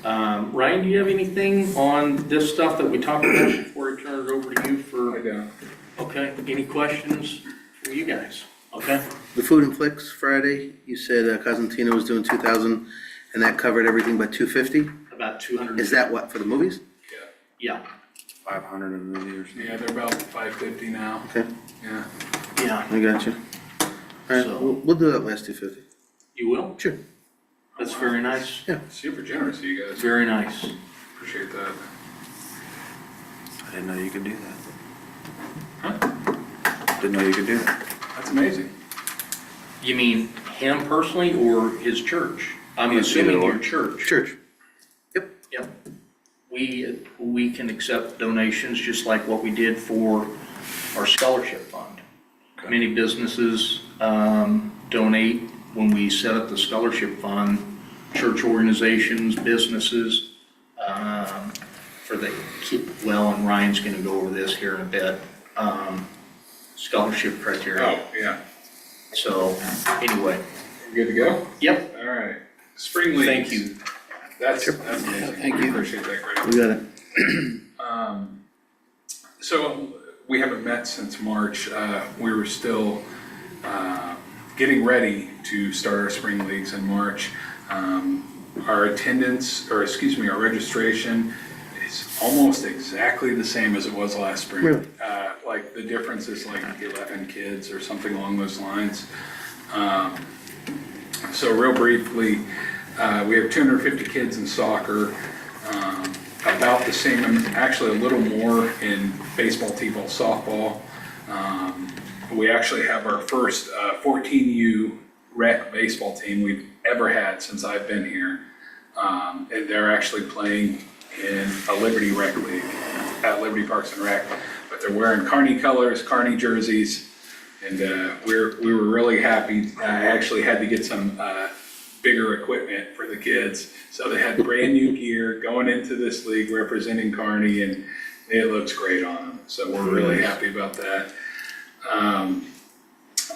Ryan, do you have anything on this stuff that we talked about before I turn it over to you I for, don't. okay, any questions for you guys? Okay? The Food and Flicks Friday, you said Cousin Tina was doing 2,000 and that covered everything but 250? About 200. Is that what, for the movies? Yeah, 500 in the movie or something. Yeah, they're about 550 now. Okay, Yeah. yeah, I got you. All right, So- we'll do that last 250. you will? Sure. That's very nice, Super generous of you guys. very nice. Appreciate that. I didn't know you could do that. Huh? Didn't know you could do that. That's amazing. You mean him personally or his church? I'm assuming your church. Church. Yep. We can accept donations just like what we did for our scholarship fund. Many businesses donate when we set up the scholarship fund, church organizations, businesses, for the well, and Ryan's gonna go over this here in a bit, scholarship criteria. Oh, yeah. So, anyway, You good to go? yep, All right. Spring leagues. thank you. That's amazing. Thank you. Appreciate that, Greg. We got it. So we haven't met since March. We were still getting ready to start our spring leagues in March. Our attendance, or excuse me, our registration is almost exactly the same as it was last spring. Really? Like the difference is like 11 kids or something along those lines. So real briefly, we have 250 kids in soccer, about the same, actually a little more in baseball, t-ball, softball. We actually have our first 14U rec baseball team we've ever had since I've been here. And they're actually playing in a Liberty Rec League at Liberty Parks and Rec. But they're wearing Kearney colors, Kearney jerseys, and we were really happy. I actually had to get some bigger equipment for the kids. So they had brand new gear going into this league representing Kearney, and it looks great on them. So we're really happy about that.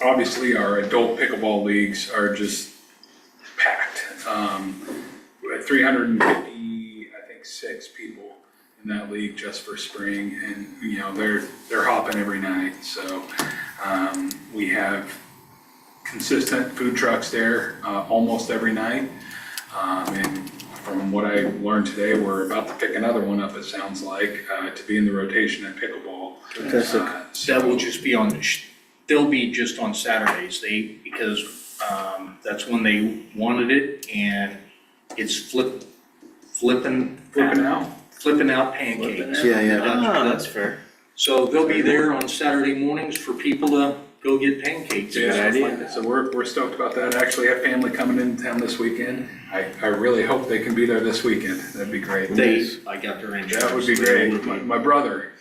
Obviously, our adult pickleball leagues are just packed. We had 350, I think 6 people in that league just for spring, and you know they're hopping every night. So we have consistent food trucks there almost every night. And from what I learned today, we're about to pick another one up, it sounds like, to be in the rotation at pickleball. Fantastic. That will just be on, they'll be just on Saturdays, because that's when they wanted it, and it's flipping out pancakes. Yeah. Ah, that's fair. So they'll be there on Saturday mornings for people to go get pancakes and stuff like that. So we're stoked about that. I actually have family coming in town this weekend. I really hope they can be there this weekend. That'd be great. I got their insurance. That would be great. My brother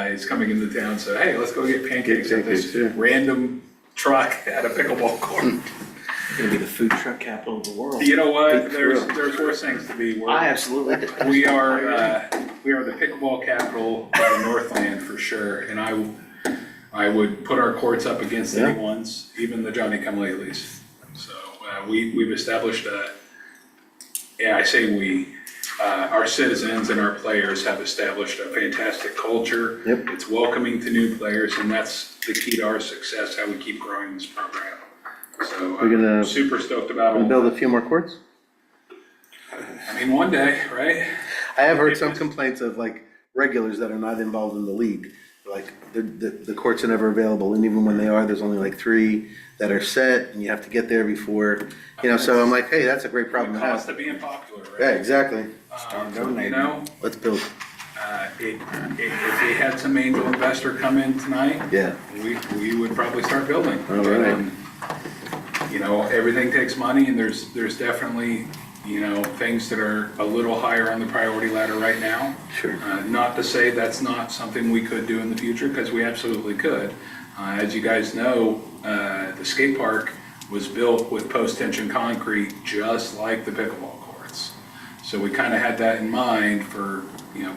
is coming into town, so hey, let's go get pancakes at this Pancakes, yeah. random truck at a pickleball court. It's gonna be the food truck capital of the world. You know what? Big There's thrill. worse things to be. I absolutely. We are the pickleball capital of the Northland for sure, and I would put our courts up against Yeah. anyone's, even the Johnny-come-latelys. So we've established I say we, our citizens and our players have established a fantastic culture. Yep. It's welcoming to new players, and that's the key to our success, how we keep growing this program. So We're gonna- I'm super stoked about Gonna all build a that. few more courts? I mean, one day, right? I have heard some complaints of like regulars that are not involved in the league. Like the courts are never available, and even when they are, there's only like 3 that are set, and you have to get there before, so I'm like, hey, that's a great problem The to cost have. of being popular, right? Yeah, exactly. You know, Let's build. if we had some angel investor come in tonight, Yeah. we would probably start building. All right. And, everything takes money, and there's definitely, things that are a little higher on the priority ladder right now. Sure. Not to say that's not something we could do in the future, because we absolutely could. As you guys know, the skate park was built with post-tension concrete, just like the pickleball courts. So we kind of had that in mind for,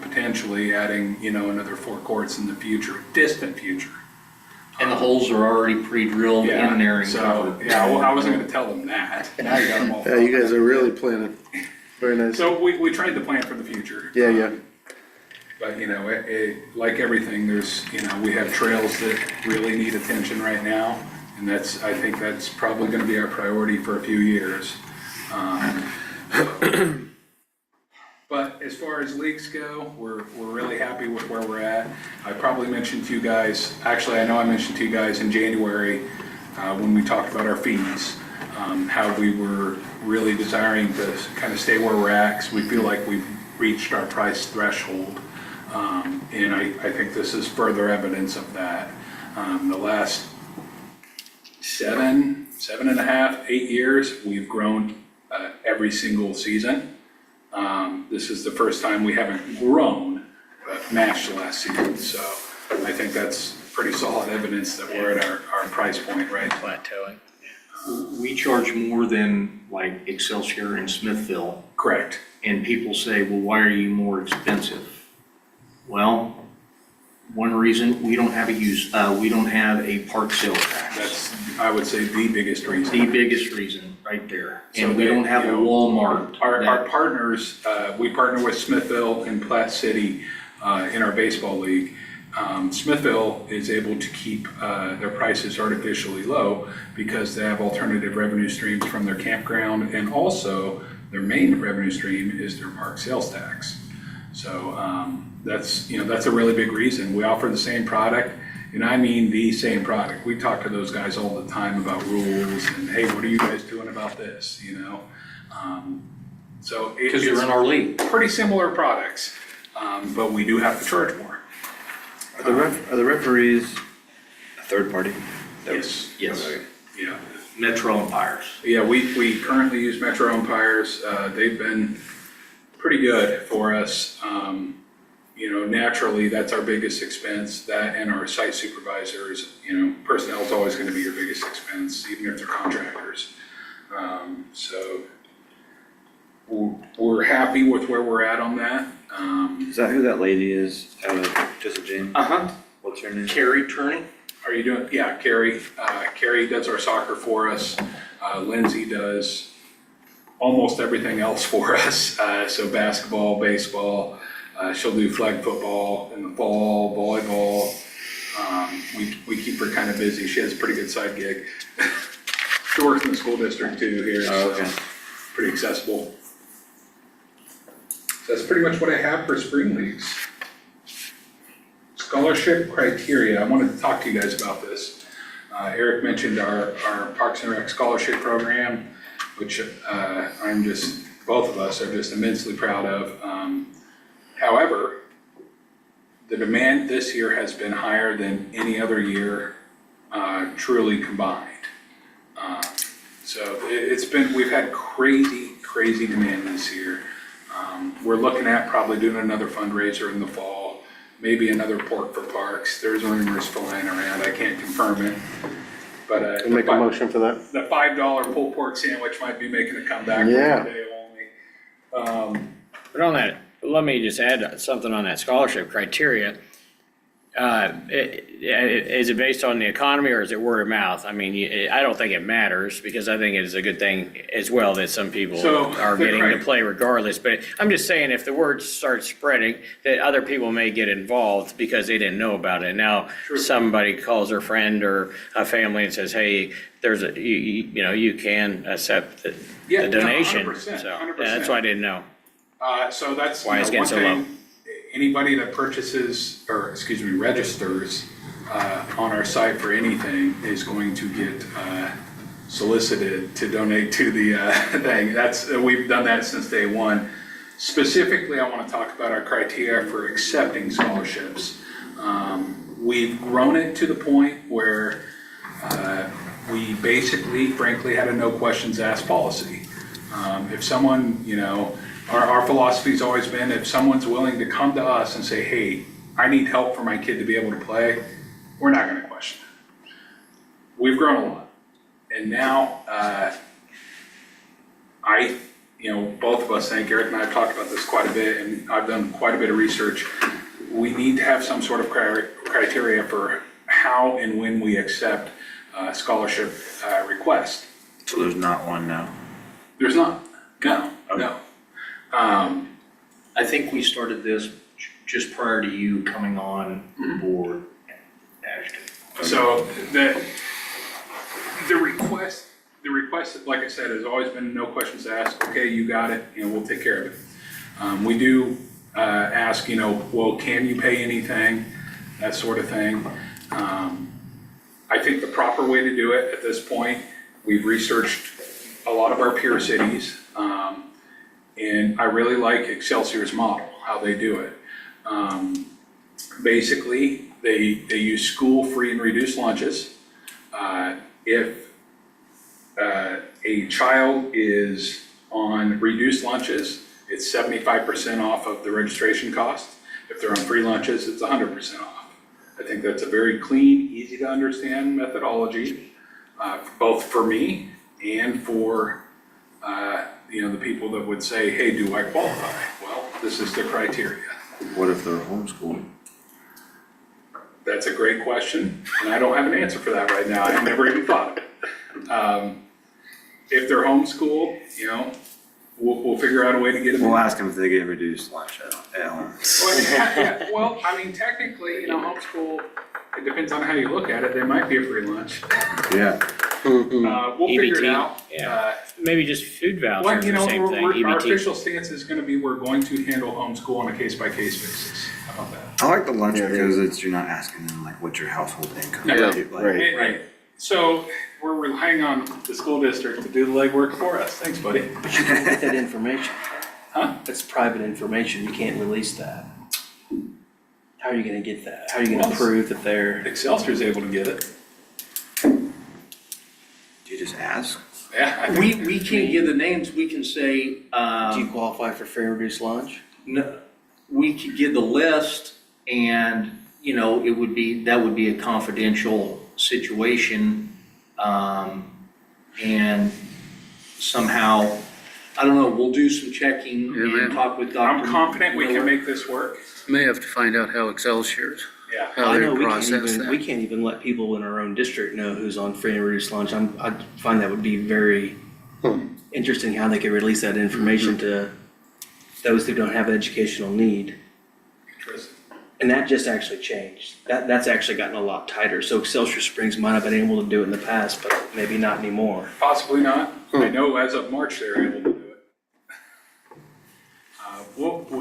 potentially adding, another 4 courts in the future, distant future. And the holes are already pre-drilled Yeah, in there and so, covered. well, I wasn't gonna tell them that. Now you got them all. Yeah, you guys are really planning. Very nice. So we tried to plan for the future. Yeah. But, like everything, there's, we have trails that really need attention right now. And I think that's probably gonna be our priority for a few years. But as far as leagues go, we're really happy with where we're at. I probably mentioned to you guys, actually, I know I mentioned to you guys in January, when we talked about our fees, how we were really desiring to kind of stay where we're at, because we feel like we've reached our price threshold. And I think this is further evidence of that. The last 7.5, 8 years, we've grown every single season. This is the first time we haven't grown, but matched last season. So I think that's pretty solid evidence that we're at our price point, right? Plateauing. We charge more than like Excelsior and Smithville. Correct. And people say, well, why are you more expensive? Well, one reason, we don't have a park sales tax. That's, I would say, the biggest reason. The biggest reason, right there. So And we don't have a Walmart. Our partners, we partner with Smithville and Platte City in our baseball league. Smithville is able to keep their prices artificially low because they have alternative revenue streams from their campground, and also their main revenue stream is their park sales tax. So that's a really big reason. We offer the same product, and I mean the same product. We talk to those guys all the time about rules and, hey, what are you guys doing about this? So Because you're in our league. pretty similar products, but we do have to charge more. Are the referees a third party? Yes. Yes. Okay. Yeah. Metro umpires. Yeah, we currently use Metro umpires. They've been pretty good for us. Naturally, that's our biggest expense, that and our site supervisors. Personnel is always going to be your biggest expense, even if they're contractors. So we're happy with where we're at on that. Is that who that lady is out of Just a Jane? Uh-huh. What's her name? Carrie Turney. Are you doing? Yeah, Carrie. Carrie does our soccer for us. Lindsay does almost everything else for us. So basketball, baseball. She'll do flag football in the fall, volleyball. We keep her kind of busy. She has a pretty good side gig. She works in the school district too here, Oh, okay. so pretty accessible. So that's pretty much what I have for spring leagues. Scholarship criteria, I wanted to talk to you guys about this. Eric mentioned our Parks and Rec scholarship program, which both of us are just immensely proud of. However, the demand this year has been higher than any other year, truly combined. So we've had crazy demand this year. We're looking at probably doing another fundraiser in the fall, maybe another Pork for Parks. There's rumors flying around, I can't confirm it. But Make a motion for that. the $5 pulled pork sandwich might be making a comeback Yeah. for today only. But on that, let me just add something on that scholarship criteria. Is it based on the economy or is it word of mouth? I mean, I don't think it matters because I think it is a good thing as well that some people So, are getting to right. play regardless. But I'm just saying if the word starts spreading, that other people may get involved because they didn't know about it. Now, somebody calls their friend or a family and says, hey, there's you can accept the Yeah, no, donation. 100%, So 100%. that's why I didn't know. So that's Why it's one getting so low. thing. Anybody that registers on our site for anything is going to get solicited to donate to the thing. We've done that since day one. Specifically, I want to talk about our criteria for accepting scholarships. We've grown it to the point where we basically, frankly, had a no questions asked policy. If someone, our philosophy's always been if someone's willing to come to us and say, hey, I need help for my kid to be able to play, we're not going to question it. We've grown a lot. And now I you know, both of us think, Eric and I have talked about this quite a bit, and I've done quite a bit of research. We need to have some sort of criteria for how and when we accept scholarship requests. So there's not one now? There's not, no. I think we started this just prior to you coming on board, Ashton. So the request, like I said, has always been no questions asked. Okay, you got it, you know, we'll take care of it. We do ask, you know, well, can you pay anything, that sort of thing. I think the proper way to do it at this point, we've researched a lot of our peer cities, and I really like Excelsior's model, how they do it. Basically, they use school free and reduced lunches. If a child is on reduced lunches, it's 75% off of the registration cost. If they're on free lunches, it's 100% off. I think that's a very clean, easy to understand methodology, both for me and for you know, the people that would say, hey, do I qualify? Well, this is the criteria. What if they're homeschooled? That's a great question, and I don't have an answer for that right now. I've never even thought of it. If they're homeschooled, you know, we'll figure out a way to get them. We'll ask them if they get reduced lunch at home. Well, yeah, well, I mean, technically, you know, homeschool, it depends on how you look at it. There might be a free lunch. Yeah. We'll figure it EBT, out. yeah. Maybe just food Well, vouchers you or know, same thing, our EBT. official stance is gonna be, we're going to handle homeschool on a case-by-case basis. How about that? I like the lunch because you're not asking them like what's your household income. Yeah, Like, right. Right. So we're relying on the school district to do the legwork for us. Thanks, buddy. But you can't get that information. Huh? That's private information, you can't release that. How are you gonna get that? How are you gonna Well, prove that they're, Excelsior's able to get it. Do you just ask? Yeah, I think. We can't give the names, we can say, do you qualify for free or reduced lunch? no, we could give the list and, you know, that would be a confidential situation. And somehow, I don't know, we'll do some checking Yeah, and man. talk with Dr. I'm confident we can Miller. make this work. May have to find out how Excelsior's, Yeah. how I they know we can't process even, we that. can't even let people in our own district know who's on free and reduced lunch. I find that would be very interesting how they could release that information to those who don't have educational need. Interesting. And that just actually changed. That's actually gotten a lot tighter. So Excelsior Springs might have been able to do it in the past, but maybe not anymore. Possibly not. I know as of March, they're able to do it.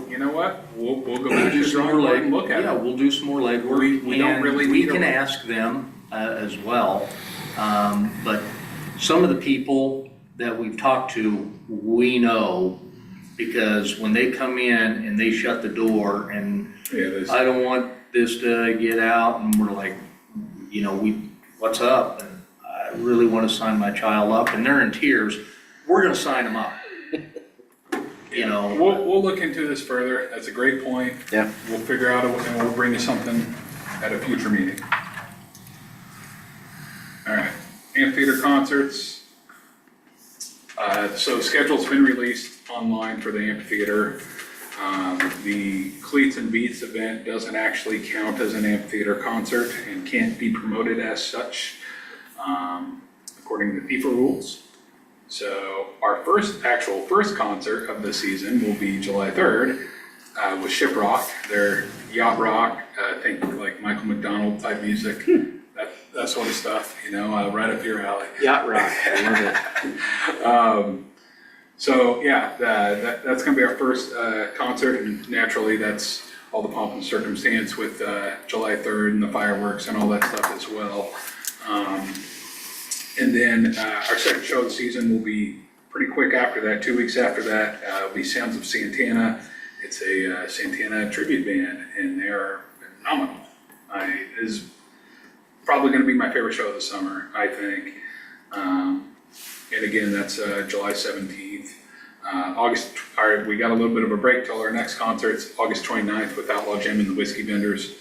You know what? We'll go We'll back to do the some drawing more board and look at Yeah, it. we'll do some more legwork. We don't and really we need can a- ask them as well. But some of the people that we've talked to, we know, because when they come in and they shut the door and Yeah, there's, I don't want this to get out, and we're like, you know, what's up? And I really want to sign my child up, and they're in tears. We're gonna sign them up. You know. we'll look into this further. That's a great point. Yeah. We'll figure out, and we'll bring you something at a future meeting. All right, amphitheater concerts. So the schedule's been released online for the amphitheater. The Cleats and Beats event doesn't actually count as an amphitheater concert and can't be promoted as such, according to FIFA rules. So our first concert of the season will be July 3rd with Shiprock, their yacht rock, think like Michael McDonald type music, that sort of stuff, you know, right up your alley. Yacht rock, I love it. So yeah, that's gonna be our first concert, and naturally that's all the pomp and circumstance with July 3rd and the fireworks and all that stuff as well. And then our second show of the season will be pretty quick after that. 2 weeks after that will be Sounds of Santana. It's a Santana tribute band, and they are phenomenal. It is probably going to be my favorite show of the summer, I think. And again, that's July 17th. We got a little bit of a break till our next concert. It's August 29th with Outlaw Jim and the Whiskey Vendors.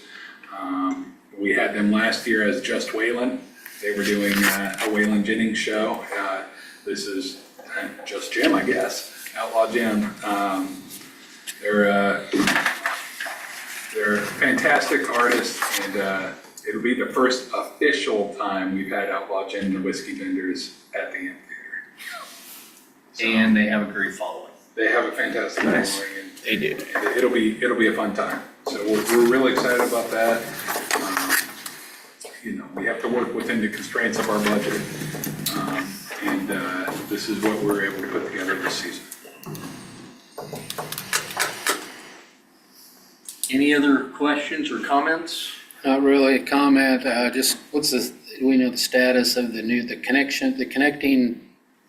We had them last year as Just Waylon. They were doing a Waylon Jennings show. This is Just Jim, I guess. Outlaw Gym. They're fantastic artists, and it'll be the first official time we've had Outlaw Gin and the whiskey vendors at the amphitheater. So And they have a great following. they have a fantastic Nice. following, and They do. it'll be a fun time. So we're really excited about that. You know, we have to work within the constraints of our budget, and this is what we're able to put together this season. Any other questions or comments? Not really a comment, just do we know the status of the connecting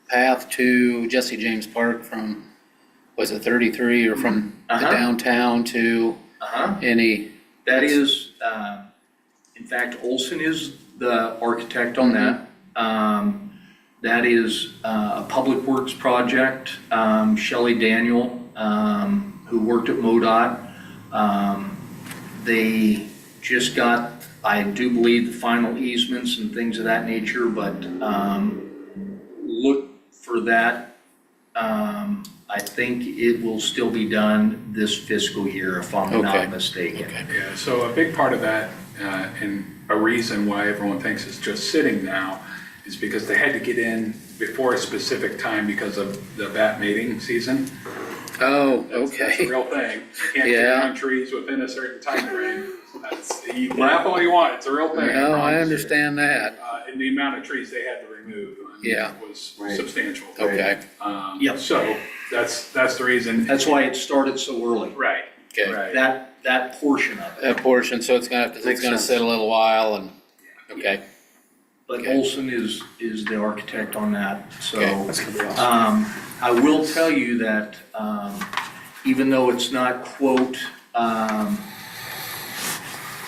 path to Jesse James Park from, was it 33 or from the Uh-huh. downtown to any? That is, in fact, Olson is the architect on that. That is a public works project. Shelley Daniel, who worked at MoDOT, they just got, I do believe, the final easements and things of that nature, but look for that. I think it will still be done this fiscal year, if I'm Okay. not mistaken. Okay. Yeah, so a big part of that, and a reason why everyone thinks it's just sitting now, is because they had to get in before a specific time because of the bat mating season. Oh, That's a okay. real thing. You can't Yeah. get on trees within a certain time frame. You can laugh all you want, it's a real thing. No, I promise you. understand that. And the amount of trees they had to remove, I mean, Yeah. was Right. substantial. Okay, Yep. So that's the reason. That's why it started so early, Right, okay. right. that portion of it. That portion, so it's it's Makes gonna sense. sit a little while and, okay, But Okay. Olson is the architect on that, so. Okay. That's gonna be awesome. I will tell you that, even though it's not quote,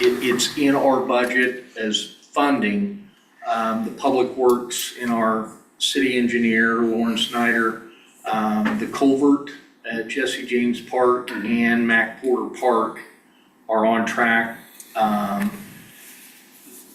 it's in our budget as funding, the Public Works in our city engineer, Lauren Snyder, the culvert at Jesse James Park and Mac Porter Park are on track.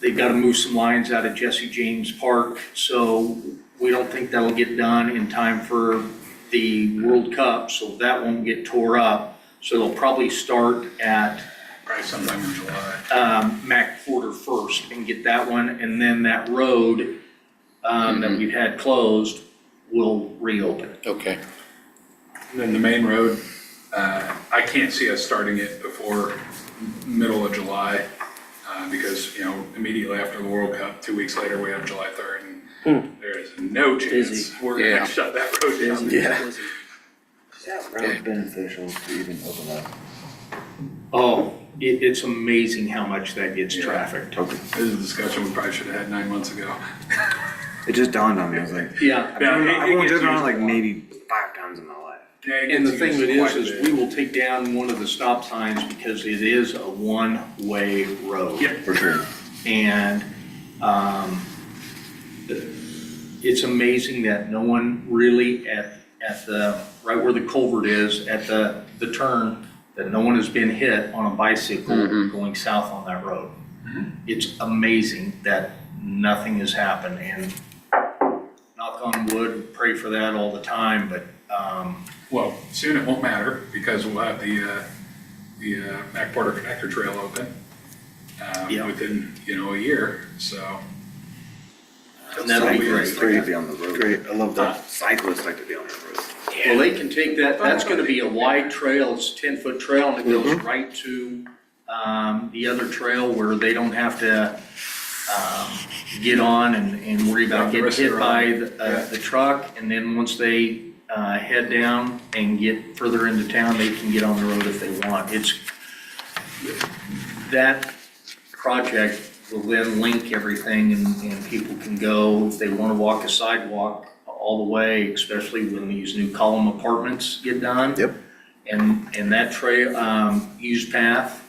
They've got to move some lines out of Jesse James Park, so we don't think that'll get done in time for the World Cup, so that won't get tore up. So they'll probably start at Probably sometime in July. Mac Porter first and get that one, and then that road that we've had closed will reopen. okay. And then the main road, I can't see us starting it before middle of July, because, you know, immediately after the World Cup, 2 weeks later, we have July 3rd, and there is no chance Busy. we're Yeah. gonna shut that road down. Yeah. Really beneficial to even open up. Oh, it's amazing how much that gets Yeah. trafficked. Okay. This is a discussion we probably should have had 9 months ago. It just dawned on me, I was like, Yeah, I've Yeah, it only gets driven on used like a lot. maybe 5 times in my life. Yeah, it and the gets thing of it used quite a is bit. we will take down one of the stop signs because it is a one-way road. Yep. For sure. And it's amazing that no one really at the, right where the culvert is, at the turn, that no one has been hit on a bicycle going south on that road. It's amazing that nothing has happened, and knock on wood, pray for that all the time, but, Well, soon it won't matter, because we'll have the Mac Porter Connector Trail open Yeah. within, you know, a year, so. and that'll be So It's great. great to be on the road. Great, I love that. Cyclists like to be on the road. Well, they can take that, that's gonna be a wide trail, it's a 10-foot trail, and it goes right to, the other trail where they don't have to, get on and worry about Yeah, the getting rest of hit the by road. the truck, and then once they, head down and get further into town, they can get on the road if they want. That project will then link everything, and people can go, if they wanna walk a sidewalk all the way, especially when these new column apartments get done. Yep. And that trail, use path,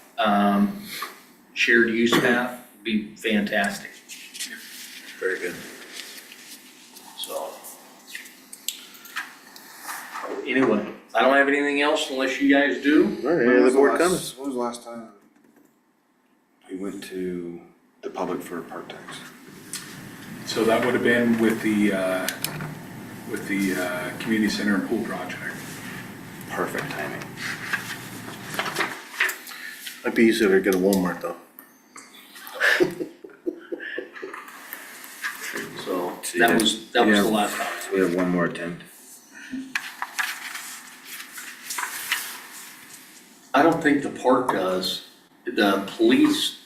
shared use path, would be fantastic, Very good. so. Anyway, I don't have anything else unless you guys do. All right, any other board comments? When was the last time we went to the public for park tax? So that would have been with the community center and pool project. perfect timing. Might be easier to get a Walmart though. So that was the last time. We have one more attempt. I don't think the park does. The police,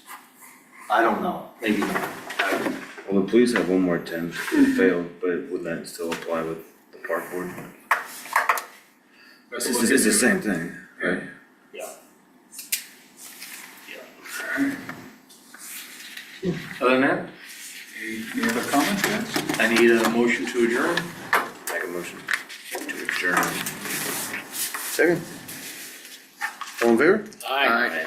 I don't know, maybe not. Well, the police have one more attempt, it failed, but would that still apply with the park board? Let's It's look the into- same thing, right? Yeah. Alright. Other than that, Any other comments, guys? I need a motion to adjourn. Make a motion to adjourn. Second? All in favor? Aye.